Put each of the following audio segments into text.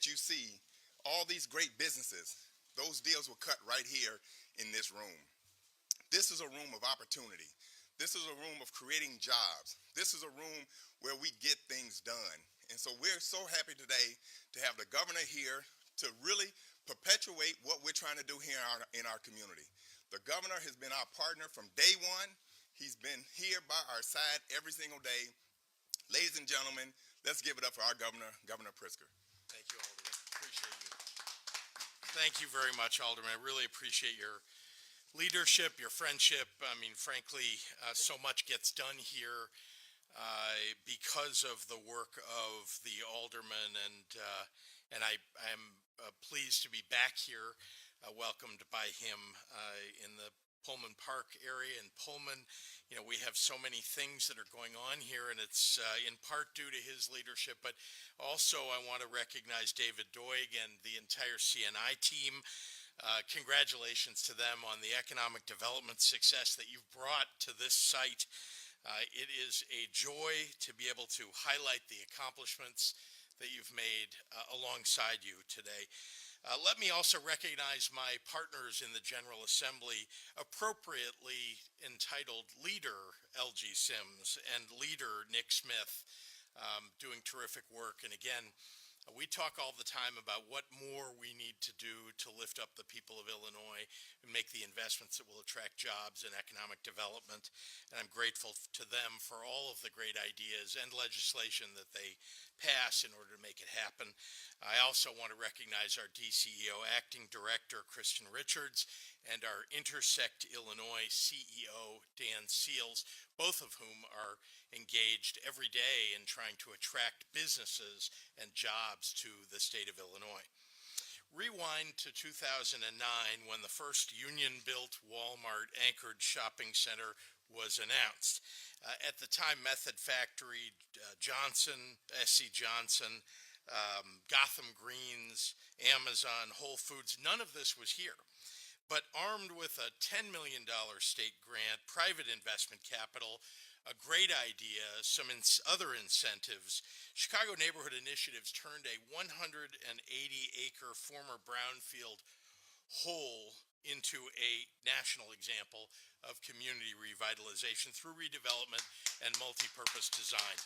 that you see, all these great businesses, those deals were cut right here in this room. This is a room of opportunity. This is a room of creating jobs. This is a room where we get things done. And so we're so happy today to have the governor here to really perpetuate what we're trying to do here in our community. The governor has been our partner from day one. He's been here by our side every single day. Ladies and gentlemen, let's give it up for our governor, Governor Pritzker. Thank you, Alderman. Appreciate you. Thank you very much, Alderman. I really appreciate your leadership, your friendship. I mean, frankly, so much gets done here because of the work of the alderman, and I'm pleased to be back here, welcomed by him in the Pullman Park area in Pullman. You know, we have so many things that are going on here, and it's in part due to his leadership, but also I want to recognize David Doig and the entire CNI team. Congratulations to them on the economic development success that you've brought to this site. It is a joy to be able to highlight the accomplishments that you've made alongside you today. Let me also recognize my partners in the General Assembly, appropriately entitled Leader L.G. Sims and Leader Nick Smith, doing terrific work. And again, we talk all the time about what more we need to do to lift up the people of Illinois and make the investments that will attract jobs and economic development. And I'm grateful to them for all of the great ideas and legislation that they pass in order to make it happen. I also want to recognize our DCEO Acting Director, Kristen Richards, and our Intersect Illinois CEO, Dan Seals, both of whom are engaged every day in trying to attract businesses and jobs to the state of Illinois. Rewind to 2009 when the first union-built Walmart-anchored shopping center was announced. At the time, Method Factory, Johnson, S.C. Johnson, Gotham Greens, Amazon, Whole Foods, none of this was here. But armed with a $10 million state grant, private investment capital, a great idea, some other incentives, Chicago Neighborhood Initiatives turned a 180-acre former brownfield whole into a national example of community revitalization through redevelopment and multi-purpose design.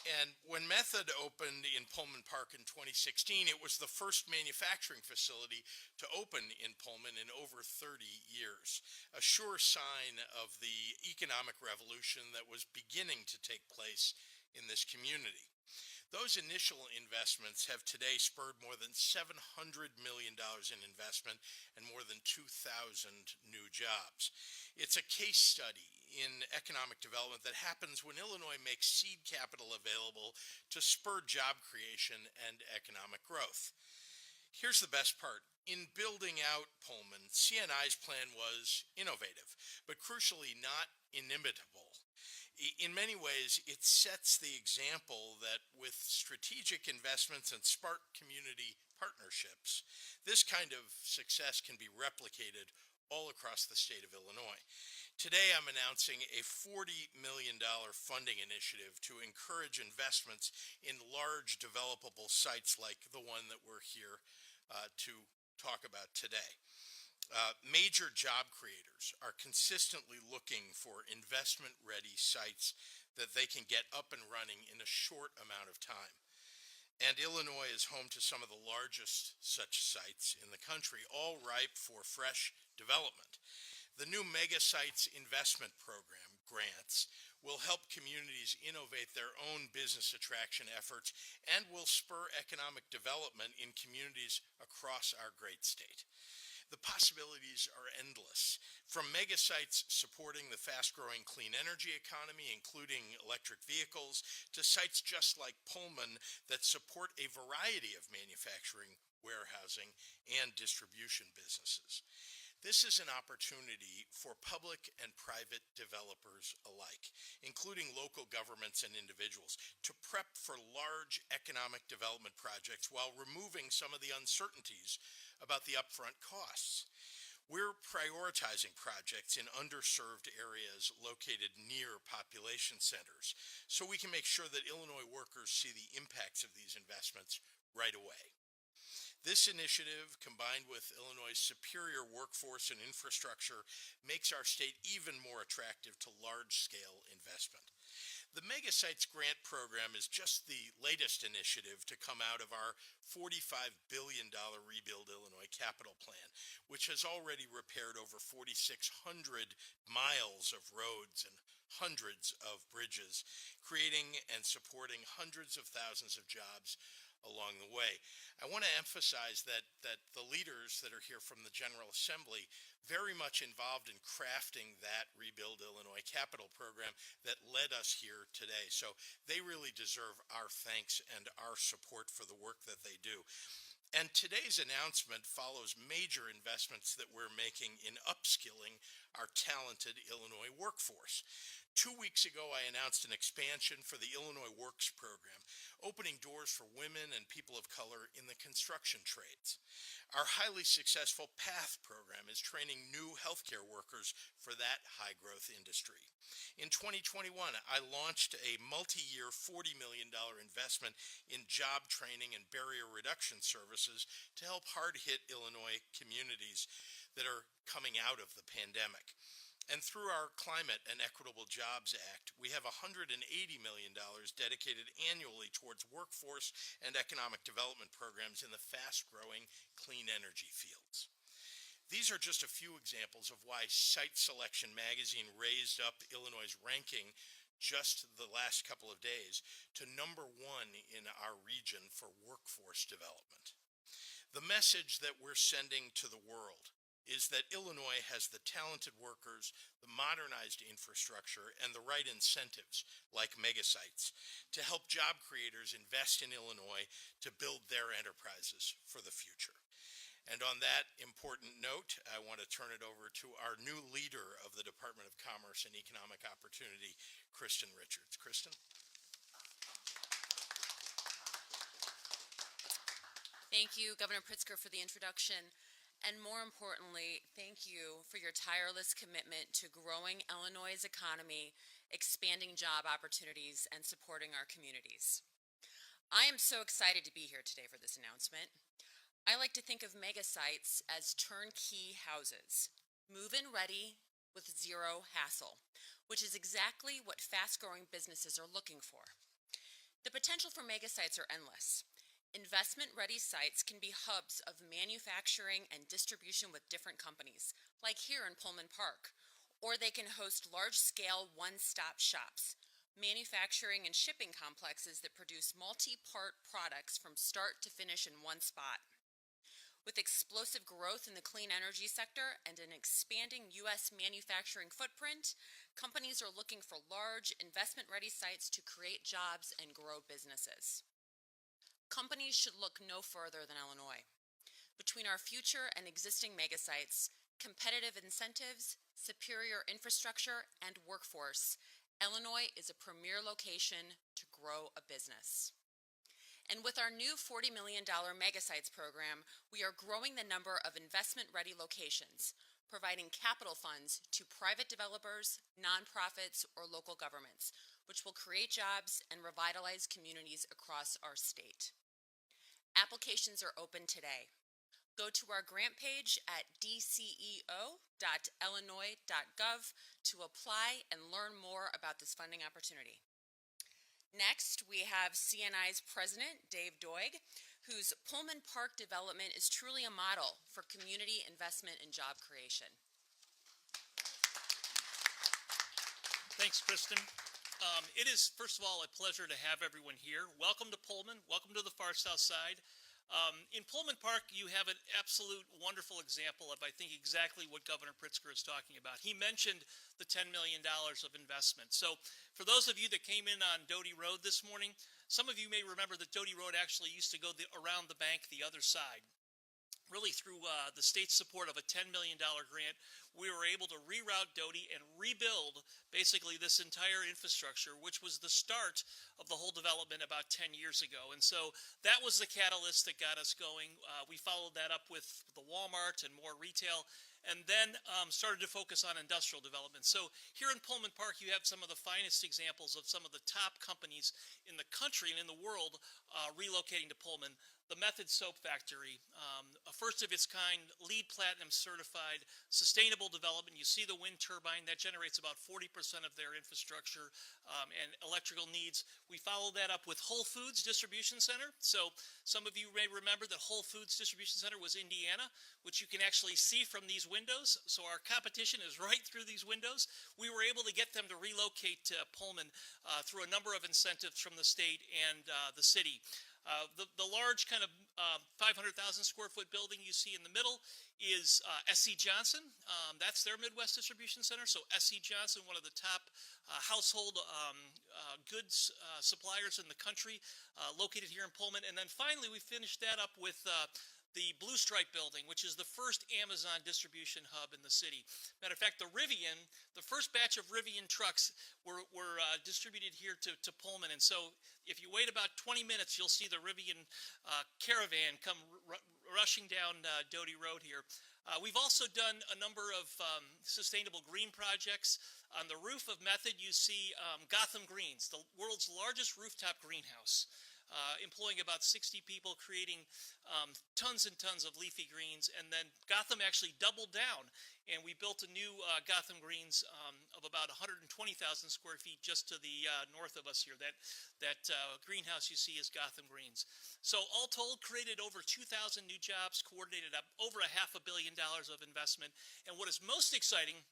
And when Method opened in Pullman Park in 2016, it was the first manufacturing facility to open in Pullman in over 30 years, a sure sign of the economic revolution that was beginning to take place in this community. Those initial investments have today spurred more than $700 million in investment and more than 2,000 new jobs. It's a case study in economic development that happens when Illinois makes seed capital available to spur job creation and economic growth. Here's the best part. In building out Pullman, CNI's plan was innovative, but crucially not inimitable. In many ways, it sets the example that with strategic investments and smart community partnerships, this kind of success can be replicated all across the state of Illinois. Today, I'm announcing a $40 million funding initiative to encourage investments in large developable sites like the one that we're here to talk about today. Major job creators are consistently looking for investment-ready sites that they can get up and running in a short amount of time. And Illinois is home to some of the largest such sites in the country, all ripe for fresh development. The new Megasites investment program, grants, will help communities innovate their own business attraction efforts and will spur economic development in communities across our great state. The possibilities are endless, from megasites supporting the fast-growing clean energy economy, including electric vehicles, to sites just like Pullman that support a variety of manufacturing, warehousing, and distribution businesses. This is an opportunity for public and private developers alike, including local governments and individuals, to prep for large economic development projects while removing some of the uncertainties about the upfront costs. We're prioritizing projects in underserved areas located near population centers so we can make sure that Illinois workers see the impacts of these investments right away. This initiative, combined with Illinois' superior workforce and infrastructure, makes our state even more attractive to large-scale investment. The Megasites grant program is just the latest initiative to come out of our $45 billion Rebuild Illinois capital plan, which has already repaired over 4,600 miles of roads and hundreds of bridges, creating and supporting hundreds of thousands of jobs along the way. I want to emphasize that the leaders that are here from the General Assembly very much involved in crafting that Rebuild Illinois capital program that led us here today. So they really deserve our thanks and our support for the work that they do. And today's announcement follows major investments that we're making in upskilling our talented Illinois workforce. 2 weeks ago, I announced an expansion for the Illinois Works program, opening doors for women and people of color in the construction trades. Our highly successful PATH program is training new healthcare workers for that high-growth industry. In 2021, I launched a multi-year $40 million investment in job training and barrier reduction services to help hard-hit Illinois communities that are coming out of the pandemic. And through our Climate and Equitable Jobs Act, we have $180 million dedicated annually towards workforce and economic development programs in the fast-growing clean energy fields. These are just a few examples of why Site Selection magazine raised up Illinois' ranking just the last couple of days to #1 in our region for workforce development. The message that we're sending to the world is that Illinois has the talented workers, the modernized infrastructure, and the right incentives, like Megasites, to help job creators invest in Illinois to build their enterprises for the future. And on that important note, I want to turn it over to our new leader of the Department of Commerce and Economic Opportunity, Kristen Richards. Kristen? Thank you, Governor Pritzker, for the introduction. And more importantly, thank you for your tireless commitment to growing Illinois' economy, expanding job opportunities, and supporting our communities. I am so excited to be here today for this announcement. I like to think of Megasites as turnkey houses, move-in ready with zero hassle, which is exactly what fast-growing businesses are looking for. The potential for Megasites are endless. Investment-ready sites can be hubs of manufacturing and distribution with different companies, like here in Pullman Park, or they can host large-scale one-stop shops, manufacturing and shipping complexes that produce multi-part products from start to finish in one spot. With explosive growth in the clean energy sector and an expanding U.S. manufacturing footprint, companies are looking for large, investment-ready sites to create jobs and grow businesses. Companies should look no further than Illinois. Between our future and existing megasites, competitive incentives, superior infrastructure, and workforce, Illinois is a premier location to grow a business. And with our new $40 million Megasites program, we are growing the number of investment-ready locations, providing capital funds to private developers, nonprofits, or local governments, which will create jobs and revitalize communities across our state. Applications are open today. Go to our grant page at dceo.illinois.gov to apply and learn more about this funding opportunity. Next, we have CNI's president, Dave Doig, whose Pullman Park development is truly a model for community investment and job creation. Thanks, Kristen. It is, first of all, a pleasure to have everyone here. Welcome to Pullman. Welcome to the far south side. In Pullman Park, you have an absolute wonderful example of, I think, exactly what Governor Pritzker is talking about. He mentioned the $10 million of investment. So for those of you that came in on Doty Road this morning, some of you may remember that Doty Road actually used to go around the bank the other side. Really, through the state's support of a $10 million grant, we were able to reroute Doty and rebuild basically this entire infrastructure, which was the start of the whole development about 10 years ago. And so that was the catalyst that got us going. We followed that up with the Walmart and more retail. and then started to focus on industrial development. So here in Pullman Park, you have some of the finest examples of some of the top companies in the country and in the world relocating to Pullman. The Method Soap Factory, a first of its kind, LEED Platinum certified, sustainable development. You see the wind turbine that generates about 40% of their infrastructure and electrical needs. We follow that up with Whole Foods Distribution Center. So some of you may remember that Whole Foods Distribution Center was Indiana, which you can actually see from these windows. So our competition is right through these windows. We were able to get them to relocate to Pullman through a number of incentives from the state and the city. The large kind of 500,000 square foot building you see in the middle is S.C. Johnson. That's their Midwest Distribution Center. So S.C. Johnson, one of the top household goods suppliers in the country, located here in Pullman. And then finally, we finished that up with the Blue Stripe building, which is the first Amazon distribution hub in the city. Matter of fact, the first batch of Rivian trucks were distributed here to Pullman. And so if you wait about 20 minutes, you'll see the Rivian caravan come rushing down Doty Road here. We've also done a number of sustainable green projects. On the roof of Method, you see Gotham Greens, the world's largest rooftop greenhouse. Employing about 60 people, creating tons and tons of leafy greens. And then Gotham actually doubled down, and we built a new Gotham Greens of about 120,000 square feet just to the north of us here. That greenhouse you see is Gotham Greens. So all told, created over 2,000 new jobs, coordinated up over $500 million of investment. And what is most exciting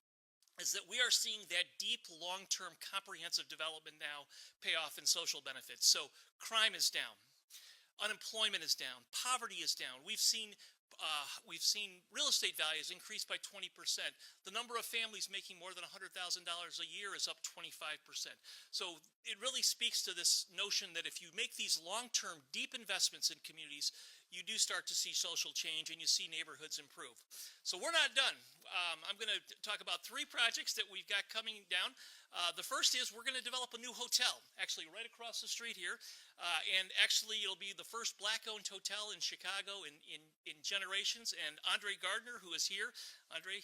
is that we are seeing that deep, long-term, comprehensive development now pay off in social benefits. So crime is down, unemployment is down, poverty is down. We've seen real estate values increase by 20%. The number of families making more than $100,000 a year is up 25%. So it really speaks to this notion that if you make these long-term, deep investments in communities, you do start to see social change and you see neighborhoods improve. So we're not done. I'm going to talk about 3 projects that we've got coming down. The first is we're going to develop a new hotel, actually right across the street here. And actually it'll be the first black-owned hotel in Chicago in generations. And Andre Gardner, who is here. Andre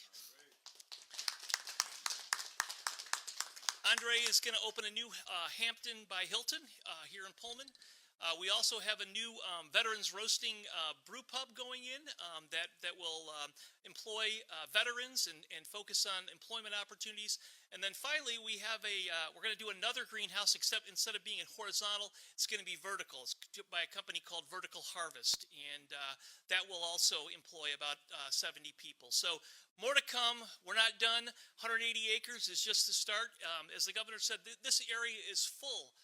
is going to open a new Hampton by Hilton here in Pullman. We also have a new veterans roasting brew pub going in that will employ veterans and focus on employment opportunities. And then finally, we're going to do another greenhouse, except instead of being horizontal, it's going to be vertical. It's by a company called Vertical Harvest, and that will also employ about 70 people. So more to come. We're not done. 180 acres is just the start. As the governor said, this area is full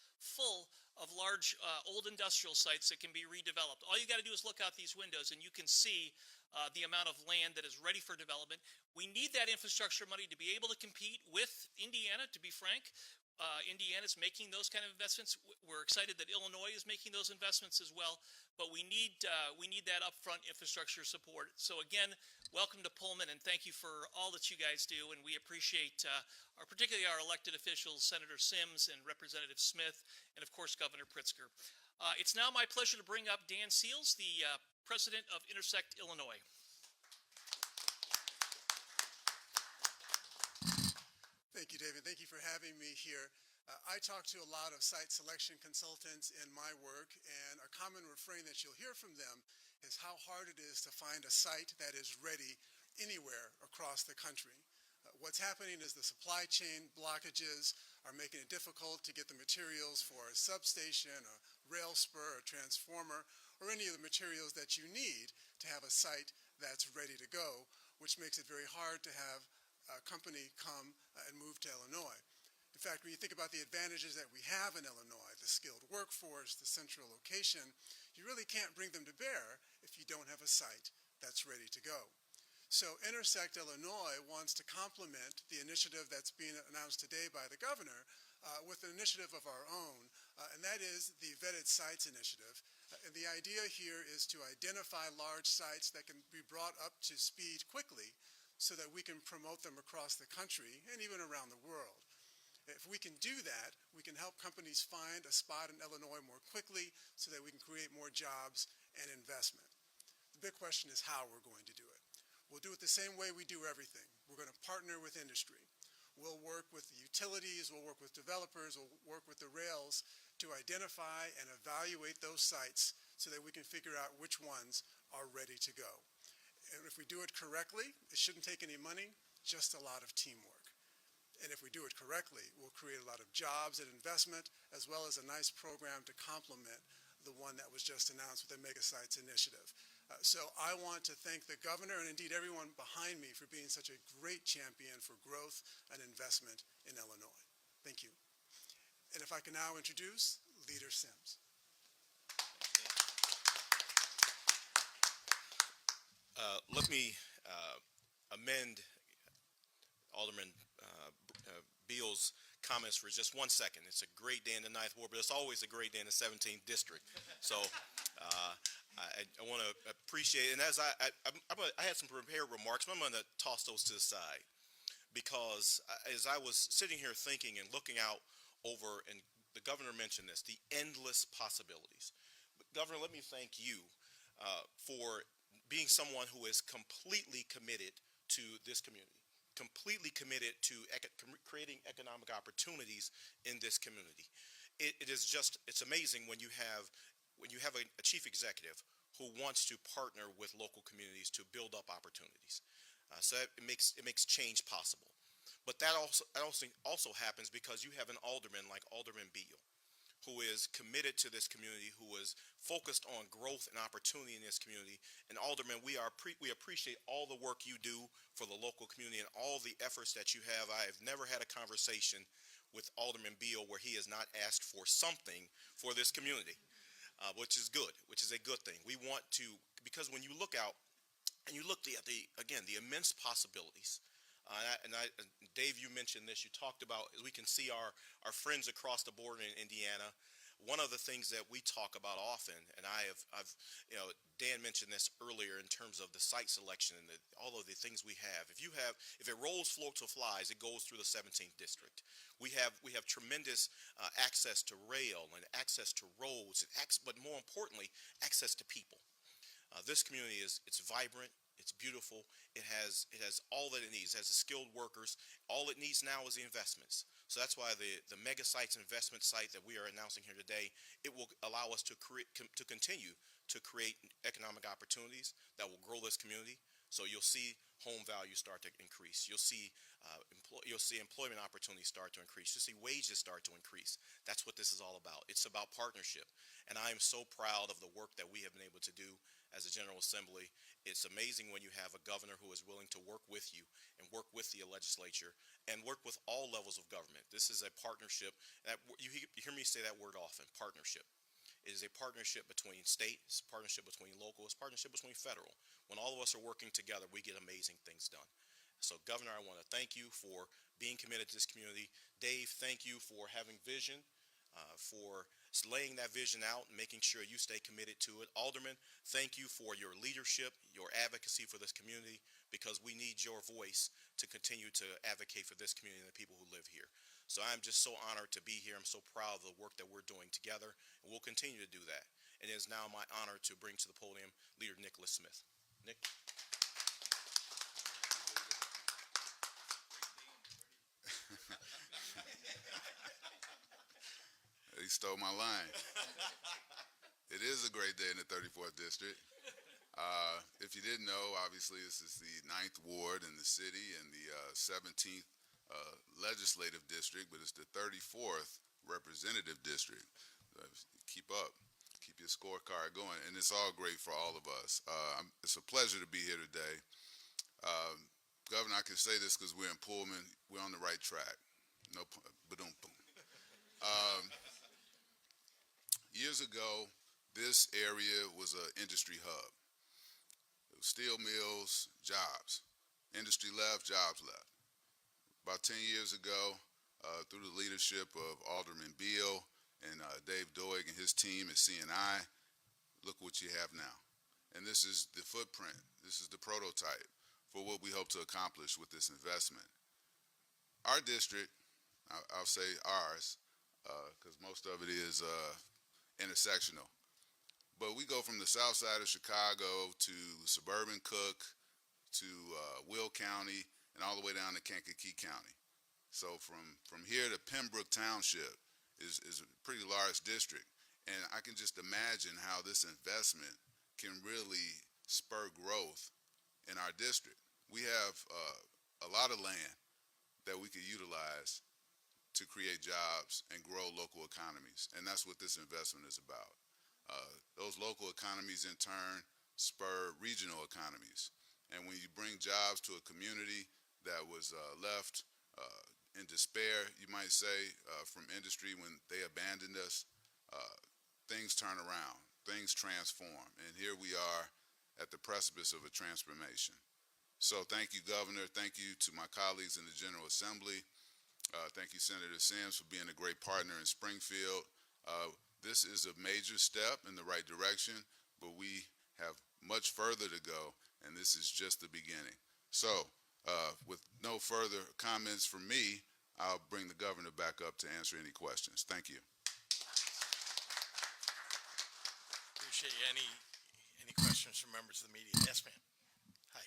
of large old industrial sites that can be redeveloped. All you got to do is look out these windows and you can see the amount of land that is ready for development. We need that infrastructure money to be able to compete with Indiana, to be frank. Indiana's making those kind of investments. We're excited that Illinois is making those investments as well, but we need that upfront infrastructure support. So again, welcome to Pullman, and thank you for all that you guys do, and we appreciate particularly our elected officials, Senator Sims and Representative Smith, and of course Governor Pritzker. It's now my pleasure to bring up Dan Seals, the president of Intersect Illinois. Thank you, David. Thank you for having me here. I talk to a lot of site selection consultants in my work, and a common refrain that you'll hear from them is how hard it is to find a site that is ready anywhere across the country. What's happening is the supply chain blockages are making it difficult to get the materials for a substation, a rail spur, a transformer, or any of the materials that you need to have a site that's ready to go, which makes it very hard to have a company come and move to Illinois. In fact, when you think about the advantages that we have in Illinois, the skilled workforce, the central location, you really can't bring them to bear if you don't have a site that's ready to go. So Intersect Illinois wants to complement the initiative that's being announced today by the governor with an initiative of our own, and that is the Vetted Sites Initiative. And the idea here is to identify large sites that can be brought up to speed quickly so that we can promote them across the country and even around the world. If we can do that, we can help companies find a spot in Illinois more quickly so that we can create more jobs and investment. The big question is how we're going to do it. We'll do it the same way we do everything. We're going to partner with industry. We'll work with the utilities, we'll work with developers, we'll work with the rails to identify and evaluate those sites so that we can figure out which ones are ready to go. And if we do it correctly, it shouldn't take any money, just a lot of teamwork. And if we do it correctly, we'll create a lot of jobs and investment, as well as a nice program to complement the one that was just announced with the Megasites initiative. So I want to thank the governor and indeed everyone behind me for being such a great champion for growth and investment in Illinois. Thank you. And if I can now introduce Leader Sims. Let me amend Alderman Beal's comments for just 1 second. It's a great day in the 9th Ward, but it's always a great day in the 17th District. So I want to appreciate it. And as I had some prepared remarks, but I'm going to toss those to the side because as I was sitting here thinking and looking out over, and the governor mentioned this, the endless possibilities. But Governor, let me thank you for being someone who is completely committed to this community. Completely committed to creating economic opportunities in this community. It's amazing when you have a chief executive who wants to partner with local communities to build up opportunities. So it makes change possible. But that also happens because you have an alderman like Alderman Beal, who is committed to this community, who is focused on growth and opportunity in this community. And Alderman, we appreciate all the work you do for the local community and all the efforts that you have. I have never had a conversation with Alderman Beal where he has not asked for something for this community, which is good, which is a good thing. We want to, because when you look out and you look at the immense possibilities. Dave, you mentioned this. You talked about, as we can see our friends across the border in Indiana. One of the things that we talk about often, and Dan mentioned this earlier in terms of the site selection and all of the things we have. If it rolls, floats, or flies, it goes through the 17th district. We have tremendous access to rail and access to roads, but more importantly, access to people. This community it's vibrant. It's beautiful. It has all that it needs. It has the skilled workers. All it needs now is the investments. So that's why the Megasites investment site that we are announcing here today, it will allow us to continue to create economic opportunities that will grow this community. So you'll see home values start to increase. You'll see employment opportunities start to increase. You'll see wages start to increase. That's what this is all about. It's about partnership. And I am so proud of the work that we have been able to do as a General Assembly. It's amazing when you have a governor who is willing to work with you and work with the legislature and work with all levels of government. This is a partnership. You hear me say that word often, partnership. It is a partnership between state, it's a partnership between local, it's a partnership between federal. When all of us are working together, we get amazing things done. So, Governor, I want to thank you for being committed to this community. Dave, thank you for having vision, for laying that vision out and making sure you stay committed to it. Alderman, thank you for your leadership, your advocacy for this community, because we need your voice to continue to advocate for this community and the people who live here. So I'm just so honored to be here. I'm so proud of the work that we're doing together, and we'll continue to do that. It is now my honor to bring to the podium Leader Nicholas Smith. Nick. He stole my line. It is a great day in the 34th District. If you didn't know, obviously this is the 9th Ward in the city and the 17th Legislative District, but it's the 34th Representative District. Keep up. Keep your scorecard going. And it's all great for all of us. It's a pleasure to be here today. Governor, I can say this because we're in Pullman. We're on the right track. No, ba-dum, boom. Years ago, this area was an industry hub. It was steel mills, jobs. Industry left, jobs left. About 10 years ago, through the leadership of Alderman Beal and Dave Doig and his team at CNI, look what you have now. And this is the footprint. This is the prototype for what we hope to accomplish with this investment. Our district, I'll say ours, because most of it is intersectional. But we go from the south side of Chicago to suburban Cook to Will County and all the way down to Kankakee County. So from here to Pembroke Township is a pretty large district. And I can just imagine how this investment can really spur growth in our district. We have a lot of land that we could utilize to create jobs and grow local economies. And that's what this investment is about. Those local economies in turn spur regional economies. And when you bring jobs to a community that was left in despair, you might say, from industry when they abandoned us, things turn around, things transform. And here we are at the precipice of a transformation. So thank you, Governor. Thank you to my colleagues in the General Assembly. Thank you, Senator Sims, for being a great partner in Springfield. This is a major step in the right direction, but we have much further to go, and this is just the beginning. So, with no further comments from me, I'll bring the Governor back up to answer any questions. Thank you. Appreciate you. Any questions from members of the media? Yes, ma'am. Hi.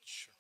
Sure.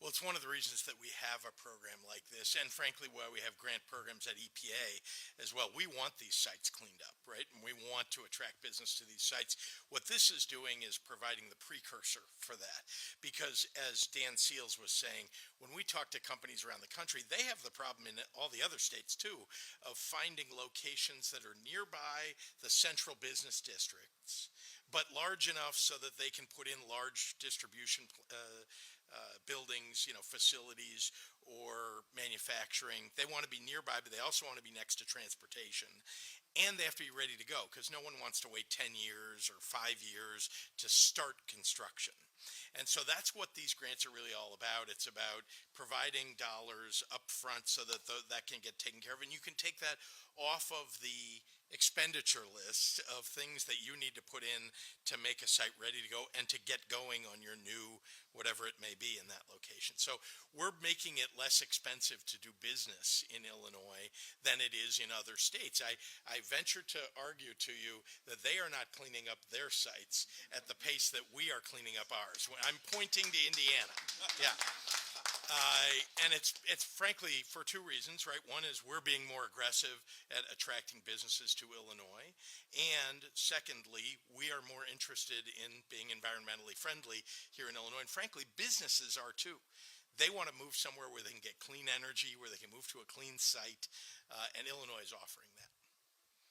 Well, it's one of the reasons that we have a program like this, and frankly, why we have grant programs at EPA as well. We want these sites cleaned up, right? And we want to attract business to these sites. What this is doing is providing the precursor for that. Because as Dan Seals was saying, when we talk to companies around the country, they have the problem in all the other states too, of finding locations that are nearby the central business districts, but large enough so that they can put in large distribution buildings, facilities or manufacturing. They want to be nearby, but they also want to be next to transportation. And they have to be ready to go because no one wants to wait 10 years or 5 years to start construction. And so that's what these grants are really all about. It's about providing dollars up front so that that can get taken care of. And you can take that off of the expenditure list of things that you need to put in to make a site ready to go and to get going on your new whatever it may be in that location. So we're making it less expensive to do business in Illinois than it is in other states. I venture to argue to you that they are not cleaning up their sites at the pace that we are cleaning up ours. I'm pointing to Indiana. Yeah. And it's frankly for two reasons, right? One is we're being more aggressive at attracting businesses to Illinois. And secondly, we are more interested in being environmentally friendly here in Illinois. And frankly, businesses are too. They want to move somewhere where they can get clean energy, where they can move to a clean site. And Illinois is offering that.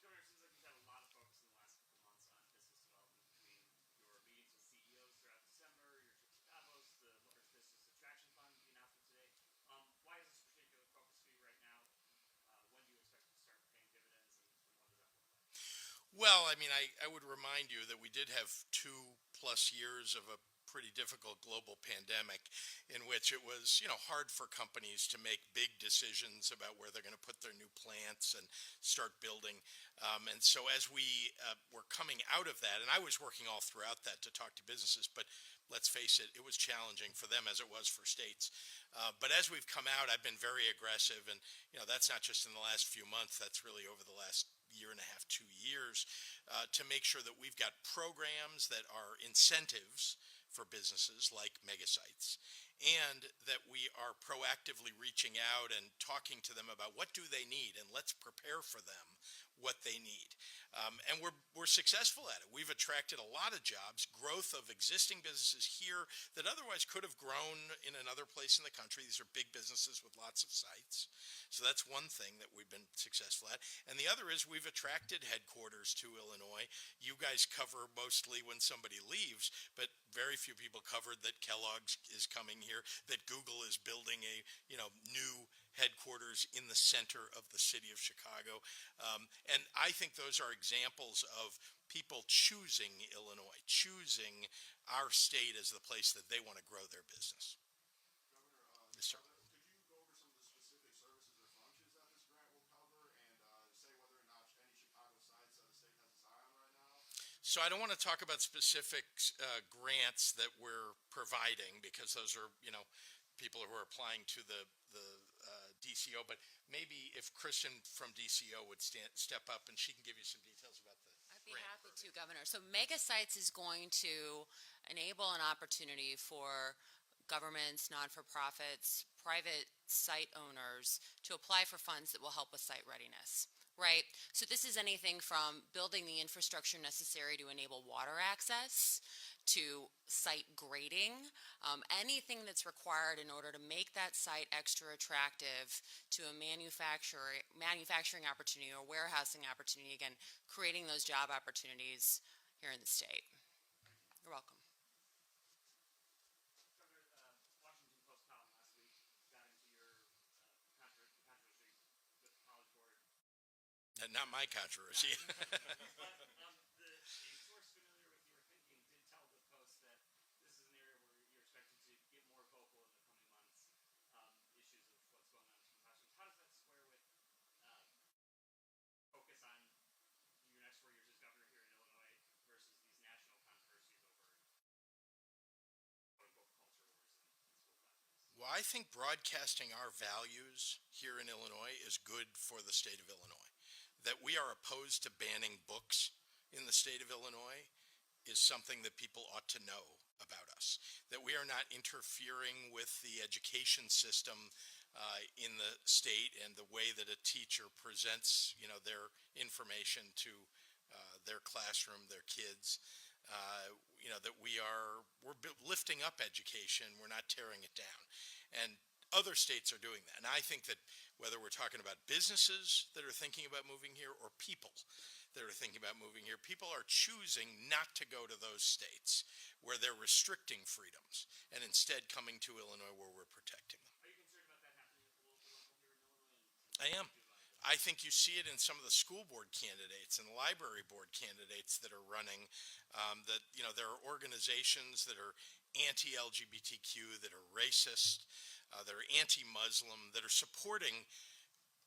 Governor, it seems like you've had a lot of focus in the last couple months on business development between your meetings with CEOs throughout December, your trip to Davos, the large business attraction fund you announced for today. Why is this a particular focus for you right now? When do you expect it to start paying dividends, and what does that look like? Well, I mean, I would remind you that we did have 2+ years of a pretty difficult global pandemic in which it was, hard for companies to make big decisions about where they're going to put their new plants and start building. And so as we were coming out of that, and I was working all throughout that to talk to businesses, but let's face it, it was challenging for them as it was for states. But as we've come out, I've been very aggressive, and that's not just in the last few months, that's really over the last year and a half, 2 years, to make sure that we've got programs that are incentives for businesses like Megasites, and that we are proactively reaching out and talking to them about what do they need, and let's prepare for them what they need. And we're successful at it. We've attracted a lot of jobs, growth of existing businesses here that otherwise could have grown in another place in the country. These are big businesses with lots of sites. So that's one thing that we've been successful at. And the other is we've attracted headquarters to Illinois. You guys cover mostly when somebody leaves, but very few people covered that Kellogg's is coming here, that Google is building a new headquarters in the center of the city of Chicago. And I think those are examples of people choosing Illinois, choosing our state as the place that they want to grow their business. Yes, sir. Could you go over some of the specific services or functions that this grant will cover and say whether or not any Chicago sites the state has its eye on right now? So I don't want to talk about specific grants that we're providing because those are, people who are applying to the DCO. But maybe if Kristen from DCO would step up and she can give you some details about the I'd be grant happy to, program. Governor. So Megasites is going to enable an opportunity for governments, non-for-profits, private site owners to apply for funds that will help with site readiness, right? So this is anything from building the infrastructure necessary to enable water access to site grading, anything that's required in order to make that site extra attractive to a manufacturing opportunity or warehousing opportunity, again, creating those job opportunities here in the state. You're welcome. Governor, Washington Post column last week got into your controversy with the College Board. Not my controversy. But a source familiar with your thinking did tell the Post that this is an area where you're expected to get more vocal in the coming months. Issues of what's going on in classrooms. How does that square with focus on your next 4 years as governor here in Illinois versus these national controversies over quote unquote culture wars in school classrooms? Well, I think broadcasting our values here in Illinois is good for the state of Illinois. That we are opposed to banning books in the state of Illinois is something that people ought to know about us. That we are not interfering with the education system in the state and the way that a teacher presents, their information to their classroom, their kids. That we're lifting up education, we're not tearing it down. And other states are doing that. And I think that whether we're talking about businesses that are thinking about moving here or people that are thinking about moving here, people are choosing not to go to those states where they're restricting freedoms and instead coming to Illinois where we're protecting them. Are you concerned about that happening at the local level here in Illinois? I am. I think you see it in some of the school board candidates and library board candidates that are running, there are organizations that are anti-LGBTQ, that are racist, that are anti-Muslim, that are supporting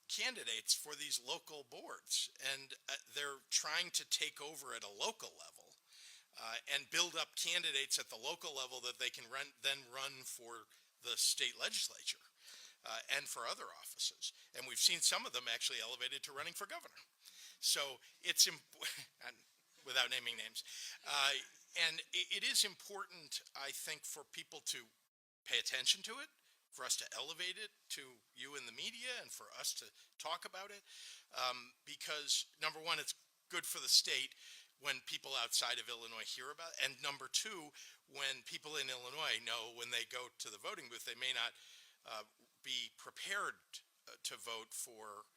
candidates for these local boards. And they're trying to take over at a local level and build up candidates at the local level that they can then run for the state legislature. And for other offices. And we've seen some of them actually elevated to running for governor. So it's without naming names. And it is important, I think, for people to pay attention to it, for us to elevate it to you in the media and for us to talk about it. Because number one, it's good for the state when people outside of Illinois hear about it. And number two, when people in Illinois know when they go to the voting booth, they may not be prepared to vote for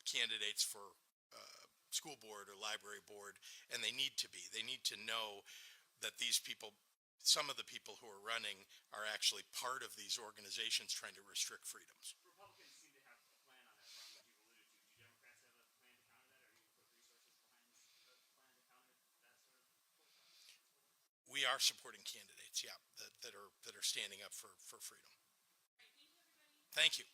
candidates for school board or library board, and they need to be. They need to know that these people, some of the people who are running, are actually part of these organizations trying to restrict freedoms. Republicans seem to have a plan on that front, which you've alluded to. Do Democrats have a plan to counter that? Are you going to put resources behind a plan to counter that sort of push? We are supporting candidates, yeah, that are standing up for freedom. Thank you.